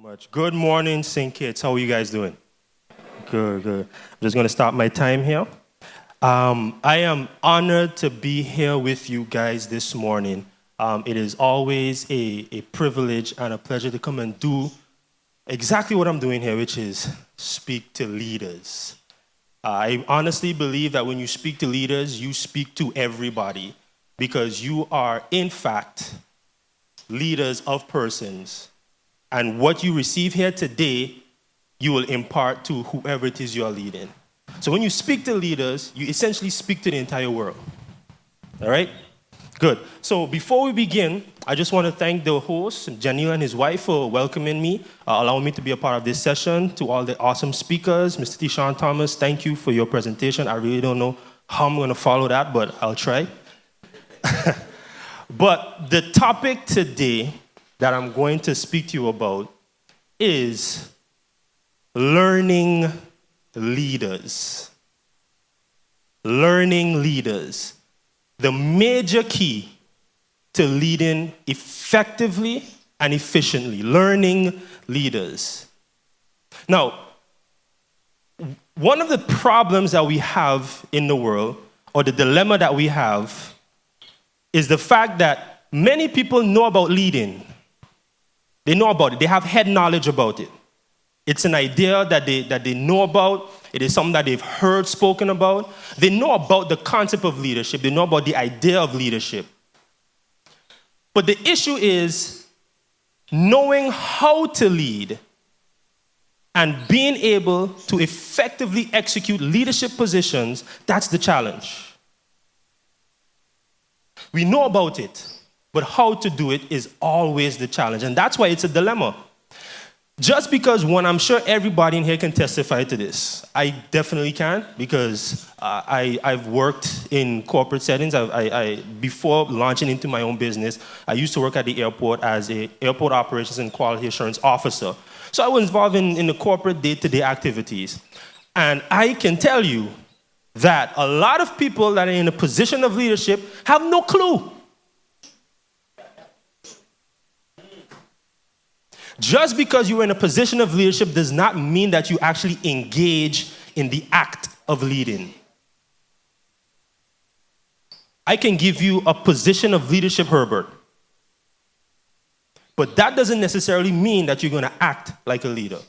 Much. Good morning, St. Kitts. How are you guys doing? Good, good. I'm just going to start my time here. I am honored to be here with you guys this morning. It is always a privilege and a pleasure to come and do exactly what I'm doing here, which is speak to leaders. I honestly believe that when you speak to leaders, you speak to everybody because you are, in fact, leaders of persons. And what you receive here today, you will impart to whoever it is you are leading. So when you speak to leaders, you essentially speak to the entire world. All right? Good. So before we begin, I just want to thank the host, Janil and his wife, for welcoming me, allowing me to be a part of this session. To all the awesome speakers, Mr. Tishan Thomas, thank you for your presentation. I really don't know how I'm going to follow that, but I'll try. But the topic today that I'm going to speak to you about is learning leaders. Learning leaders. The major key to leading effectively and efficiently. Learning leaders. Now, one of the problems that we have in the world, or the dilemma that we have, is the fact that many people know about leading. They know about it. They have head knowledge about it. It's an idea that they know about. It is something that they've heard spoken about. They know about the concept of leadership. They know about the idea of leadership. But the issue is knowing how to lead and being able to effectively execute leadership positions. That's the challenge. We know about it, but how to do it is always the challenge. And that's why it's a dilemma. Just because I'm sure everybody in here can testify to this. I definitely can because I've worked in corporate settings. Before launching into my own business, I used to work at the airport as an airport operations and quality assurance officer. So I was involved in the corporate day-to-day activities. And I can tell you that a lot of people that are in a position of leadership have no clue. Just because you're in a position of leadership does not mean that you actually engage in the act of leading. I can give you a position of leadership, Herbert, but that doesn't necessarily mean that you're going to act like a leader.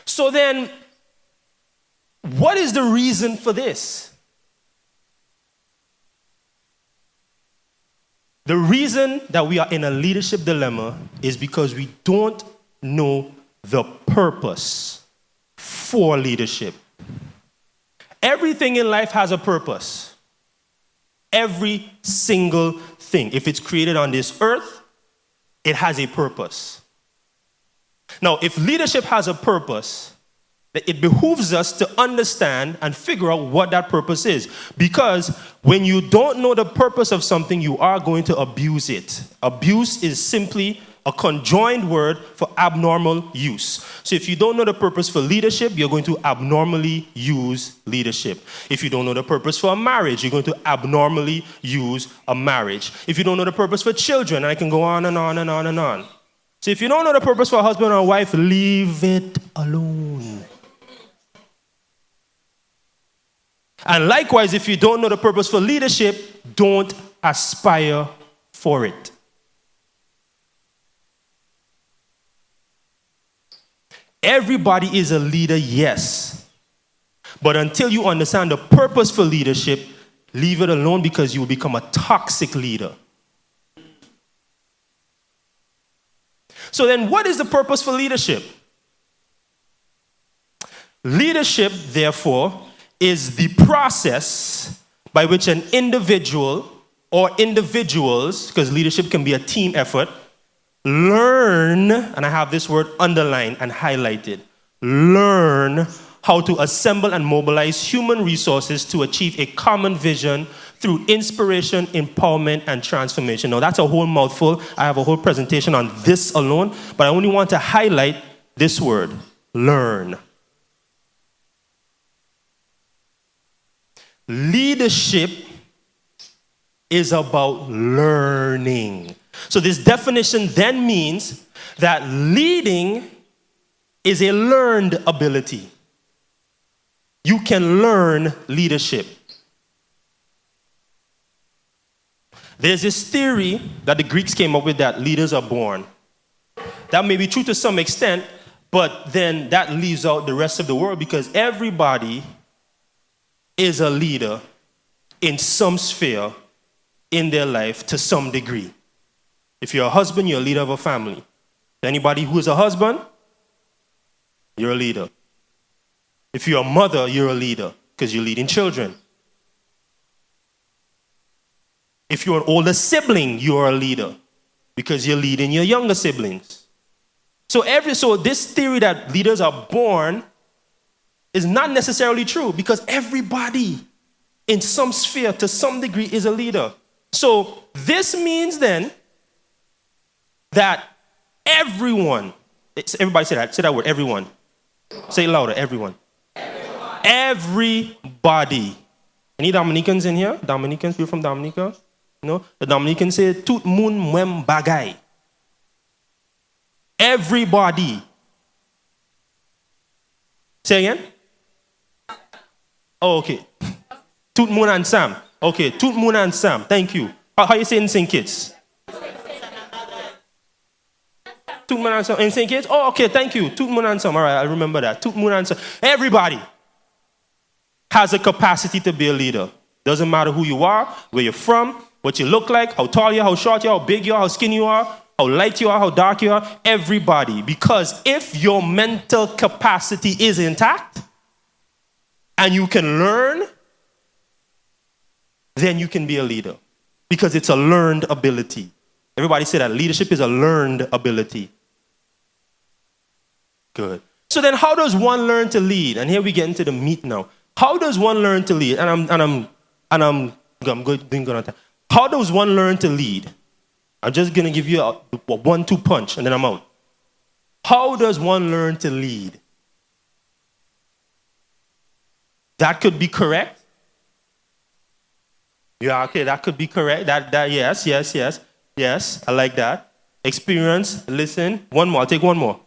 So then, what is the reason for this? The reason that we are in a leadership dilemma is because we don't know the purpose for leadership. Everything in life has a purpose. Every single thing. If it's created on this earth, it has a purpose. Now, if leadership has a purpose, it behooves us to understand and figure out what that purpose is. Because when you don't know the purpose of something, you are going to abuse it. Abuse is simply a conjoined word for abnormal use. So if you don't know the purpose for leadership, you're going to abnormally use leadership. If you don't know the purpose for a marriage, you're going to abnormally use a marriage. If you don't know the purpose for children, I can go on and on and on and on. So if you don't know the purpose for a husband or a wife, leave it alone. And likewise, if you don't know the purpose for leadership, don't aspire for it. Everybody is a leader, yes. But until you understand the purpose for leadership, leave it alone because you will become a toxic leader. So then what is the purpose for leadership? Leadership, therefore, is the process by which an individual or individuals, because leadership can be a team effort, learn, and I have this word underlined and highlighted, learn how to assemble and mobilize human resources to achieve a common vision through inspiration, empowerment, and transformation. Now, that's a whole mouthful. I have a whole presentation on this alone, but I only want to highlight this word, learn. Leadership is about learning. So this definition then means that leading is a learned ability. You can learn leadership. There's this theory that the Greeks came up with that leaders are born. That may be true to some extent, but then that leaves out the rest of the world because everybody is a leader in some sphere in their life to some degree. If you're a husband, you're a leader of a family. Anybody who is a husband, you're a leader. If you're a mother, you're a leader because you're leading children. If you're an older sibling, you're a leader because you're leading your younger siblings. So this theory that leaders are born is not necessarily true because everybody in some sphere to some degree is a leader. So this means then that everyone, everybody say that word, everyone. Say it louder, everyone. Everybody. Any Dominicans in here? Dominicans, people from Dominica? No? The Dominicans say, tout moun mwem bagay. Everybody. Say again? Oh, okay. Tout moun and Sam. Okay, tout moun and Sam. Thank you. How you say in St. Kitts? Tout moun and Sam. In St. Kitts? Oh, okay, thank you. Tout moun and Sam. All right, I remember that. Tout moun and Sam. Everybody has a capacity to be a leader. Doesn't matter who you are, where you're from, what you look like, how tall you are, how short you are, how big you are, how skinny you are, how light you are, how dark you are. Everybody. Because if your mental capacity is intact and you can learn, then you can be a leader. Because it's a learned ability. Everybody say that leadership is a learned ability. Good. So then how does one learn to lead? And here we get into the meat now. How does one learn to lead? I'm going on time. How does one learn to lead? I'm just going to give you a 1-2 punch and then I'm out. How does one learn to lead? That could be correct. Yeah, okay, that could be correct. Yes, I like that. Experience, listen. One more, I'll take one more.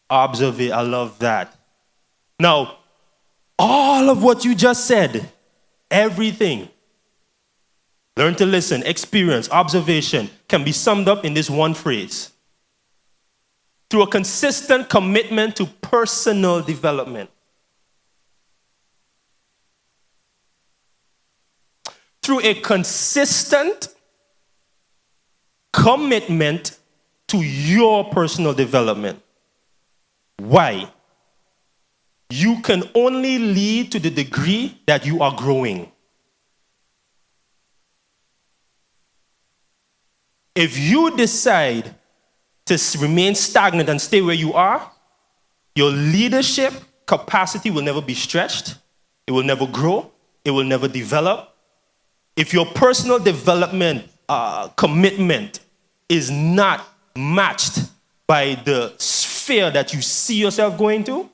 Observe it, I love that. Now, all of what you just said, everything, learn to listen, experience, observation, can be summed up in this one phrase. Through a consistent commitment to personal development. Through a consistent commitment to your personal development. Why? You can only lead to the degree that you are growing. If you decide to remain stagnant and stay where you are, your leadership capacity will never be stretched. It will never grow. It will never develop. If your personal development commitment is not matched by the sphere that you see yourself going to,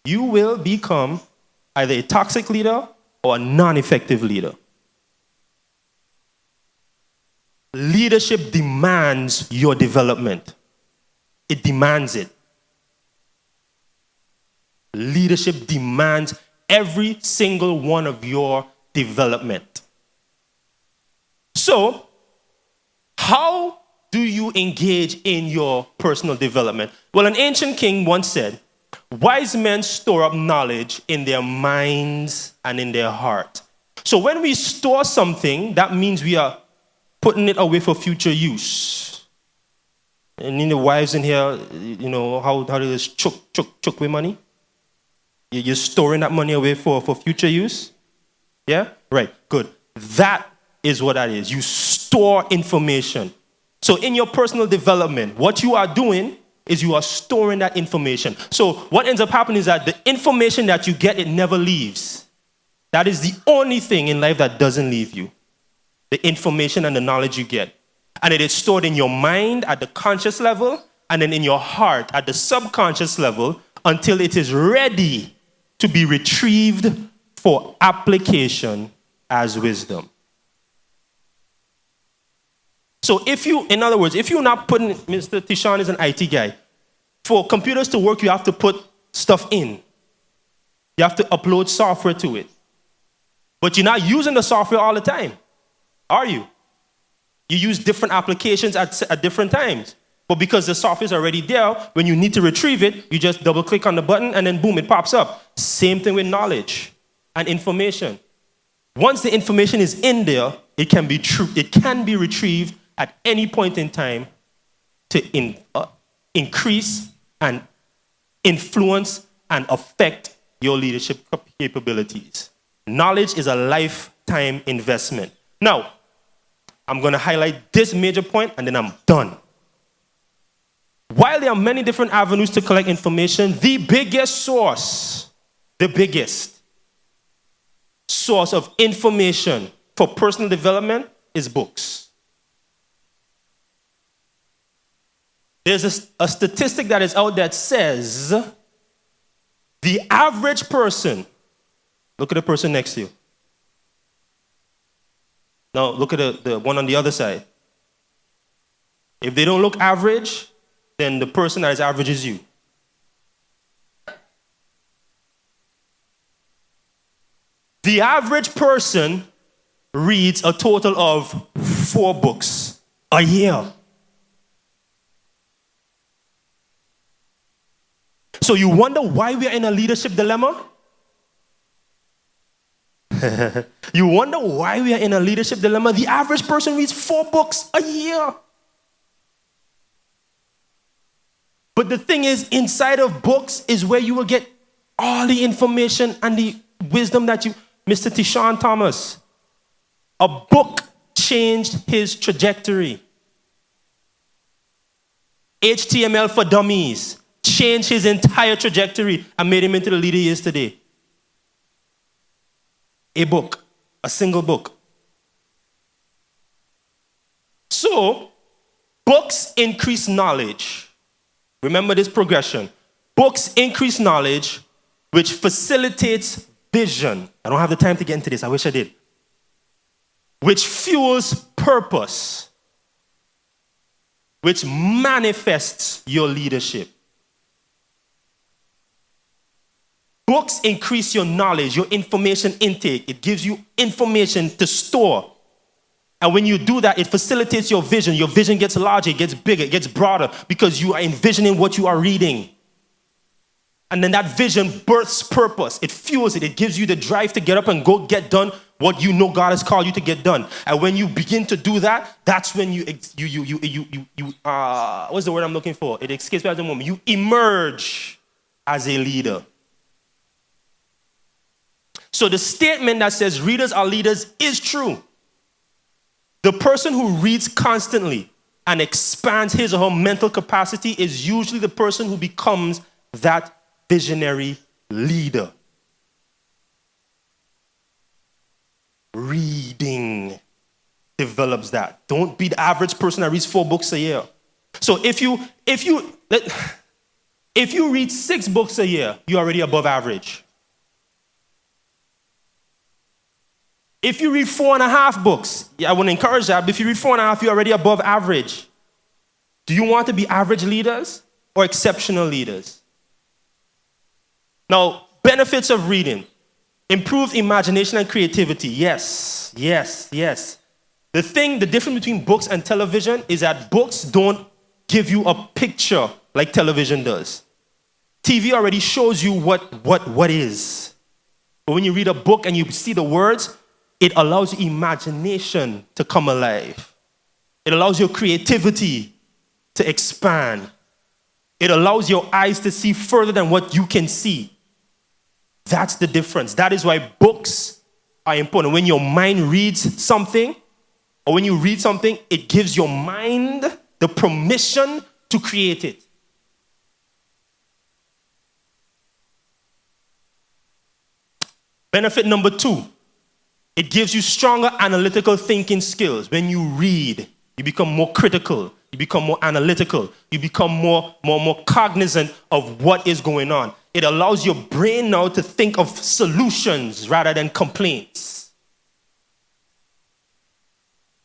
you will become either a toxic leader or a non-effective leader. Leadership demands your development. It demands it. Leadership demands every single one of your development. So, how do you engage in your personal development? Well, an ancient king once said, wise men store up knowledge in their minds and in their heart. So when we store something, that means we are putting it away for future use. And in the wives in here, you know, how do they choke with money? You're storing that money away for future use? Yeah? Right, good. That is what that is. You store information. So in your personal development, what you are doing is you are storing that information. So what ends up happening is that the information that you get, it never leaves. That is the only thing in life that doesn't leave you. The information and the knowledge you get. And it is stored in your mind at the conscious level, and then in your heart at the subconscious level, until it is ready to be retrieved for application as wisdom. So in other words, if you're not putting, Mr. Tishan is an IT guy, for computers to work, you have to put stuff in. You have to upload software to it. But you're not using the software all the time, are you? You use different applications at different times. But because the software is already there, when you need to retrieve it, you just double click on the button and then boom, it pops up. Same thing with knowledge and information. Once the information is in there, it can be retrieved at any point in time to increase and influence and affect your leadership capabilities. Knowledge is a lifetime investment. Now, I'm going to highlight this major point and then I'm done. While there are many different avenues to collect information, the biggest source of information for personal development is books. There's a statistic that is out that says the average person, look at the person next to you. Now look at the one on the other side. If they don't look average, then the person that is average is you. The average person reads a total of 4 books a year. So you wonder why we are in a leadership dilemma? You wonder why we are in a leadership dilemma? The average person reads 4 books a year. But the thing is, inside of books is where you will get all the information and the wisdom that you... Mr. Tishan Thomas, a book changed his trajectory. HTML for Dummies changed his entire trajectory and made him into the leader he is today. A book, a single book. So, books increase knowledge. Remember this progression. Books increase knowledge, which facilitates vision. I don't have the time to get into this. I wish I did. Which fuels purpose, which manifests your leadership. Books increase your knowledge, your information intake. It gives you information to store. And when you do that, it facilitates your vision. Your vision gets larger, it gets bigger, it gets broader because you are envisioning what you are reading. And then that vision births purpose. It fuels it. It gives you the drive to get up and go get done what you know God has called you to get done. And when you begin to do that, that's when what's the word I'm looking for? It escapes me at the moment. You emerge as a leader. So the statement that says readers are leaders is true. The person who reads constantly and expands his or her mental capacity is usually the person who becomes that visionary leader. Reading develops that. Don't be the average person that reads 4 books a year. So if you read 6 books a year, you're already above average. If you read 4.5 books, I wouldn't encourage that, but if you read 4.5, you're already above average. Do you want to be average leaders or exceptional leaders? Now, benefits of reading. Improved imagination and creativity. Yes. The difference between books and television is that books don't give you a picture like television does. TV already shows you what is. But when you read a book and you see the words, it allows your imagination to come alive. It allows your creativity to expand. It allows your eyes to see further than what you can see. That's the difference. That is why books are important. When your mind reads something, or when you read something, it gives your mind the permission to create it. Benefit number 2, it gives you stronger analytical thinking skills. When you read, you become more critical, you become more analytical, you become more cognizant of what is going on. It allows your brain now to think of solutions rather than complaints.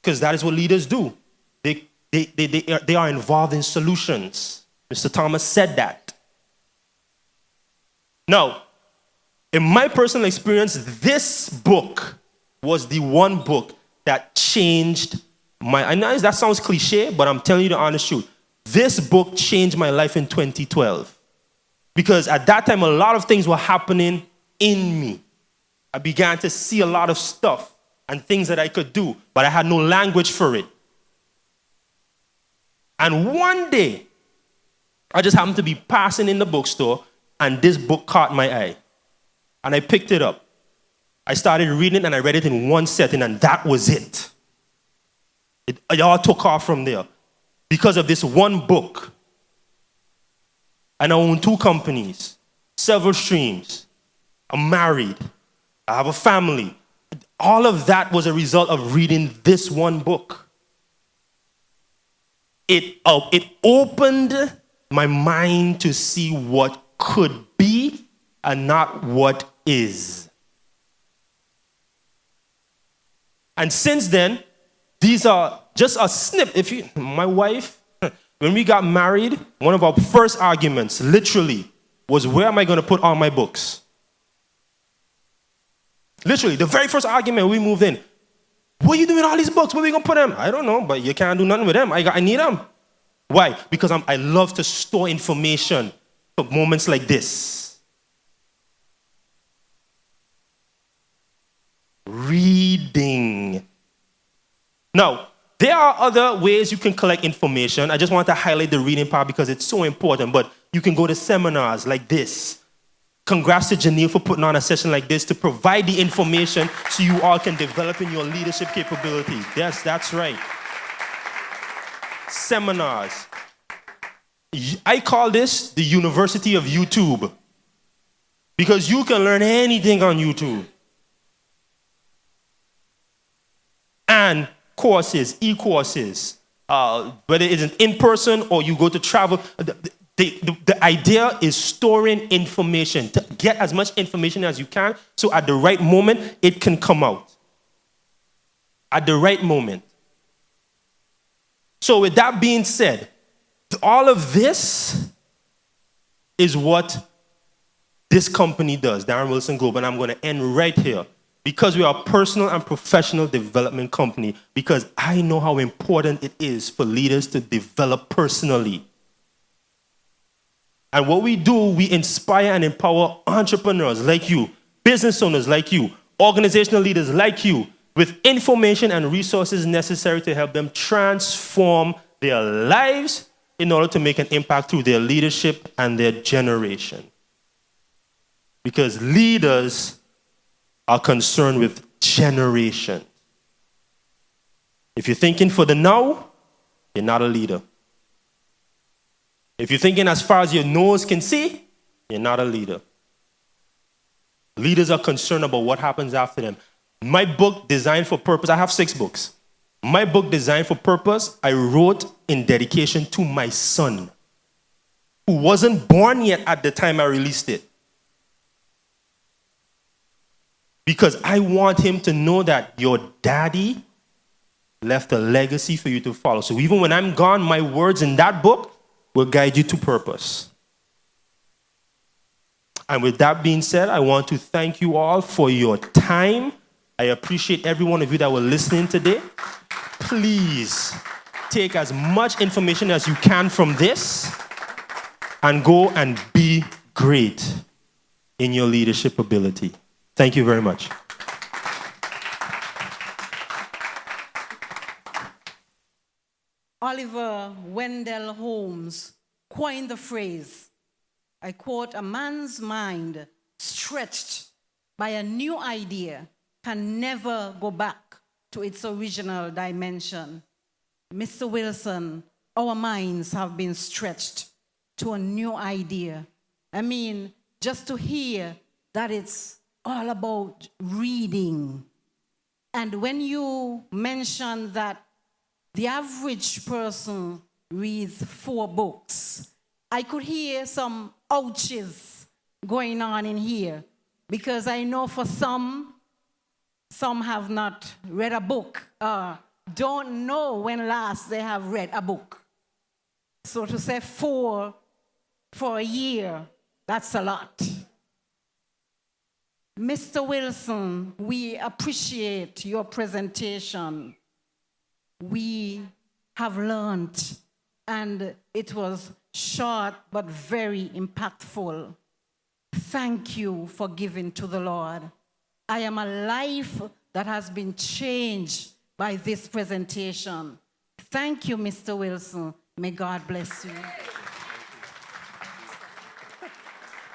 Because that is what leaders do. They are involved in solutions. Mr. Thomas said that. Now, in my personal experience, this book was the one book that changed I know that sounds cliche, but I'm telling you the honest truth. This book changed my life in 2012. Because at that time, a lot of things were happening in me. I began to see a lot of stuff and things that I could do, but I had no language for it. And one day, I just happened to be passing in the bookstore, and this book caught my eye. And I picked it up. I started reading it, and I read it in one setting, and that was it. It all took off from there because of this one book. And I own 2 companies, several streams. I'm married. I have a family. All of that was a result of reading this one book. It opened my mind to see what could be and not what is. And since then, these are just a snip. My wife, when we got married, one of our first arguments, literally, was where am I going to put all my books? Literally, the very first argument we moved in. What are you doing with all these books? Where are we going to put them? I don't know, but you can't do nothing with them. I need them. Why? Because I love to store information for moments like this. Reading. Now, there are other ways you can collect information. I just want to highlight the reading part because it's so important, but you can go to seminars like this. Congrats to Janelle for putting on a session like this to provide the information so you all can develop in your leadership capability. Yes, that's right. Seminars. I call this the University of YouTube because you can learn anything on YouTube. And courses, e-courses, whether it's in person or you go to travel. The idea is storing information, to get as much information as you can so at the right moment, it can come out. At the right moment. So with that being said, all of this is what this company does, Darren Wilson Global, and I'm going to end right here. Because we are a personal and professional development company, because I know how important it is for leaders to develop personally. And what we do, we inspire and empower entrepreneurs like you, business owners like you, organizational leaders like you, with information and resources necessary to help them transform their lives in order to make an impact through their leadership and their generation. Because leaders are concerned with generation. If you're thinking for the now, you're not a leader. If you're thinking as far as your nose can see, you're not a leader. Leaders are concerned about what happens after them. My book, Designed for Purpose, I have 6 books. My book, Designed for Purpose, I wrote in dedication to my son, who wasn't born yet at the time I released it. Because I want him to know that your daddy left a legacy for you to follow. So even when I'm gone, my words in that book will guide you to purpose. And with that being said, I want to thank you all for your time. I appreciate every one of you that were listening today. Please take as much information as you can from this and go and be great in your leadership ability. Thank you very much. Oliver Wendell Holmes coined the phrase, I quote, "A man's mind stretched by a new idea can never go back to its original dimension." Mr. Wilson, our minds have been stretched to a new idea. I mean, just to hear that it's all about reading. And when you mention that the average person reads 4 books, I could hear some ouches going on in here, because I know for some have not read a book don't know when last they have read a book. So to say 4 for a year, that's a lot. Mr. Wilson, we appreciate your presentation. We have learned, and it was short but very impactful. Thank you for giving to the Lord. I am a life that has been changed by this presentation. Thank you, Mr. Wilson. May God bless you.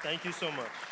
Thank you so much.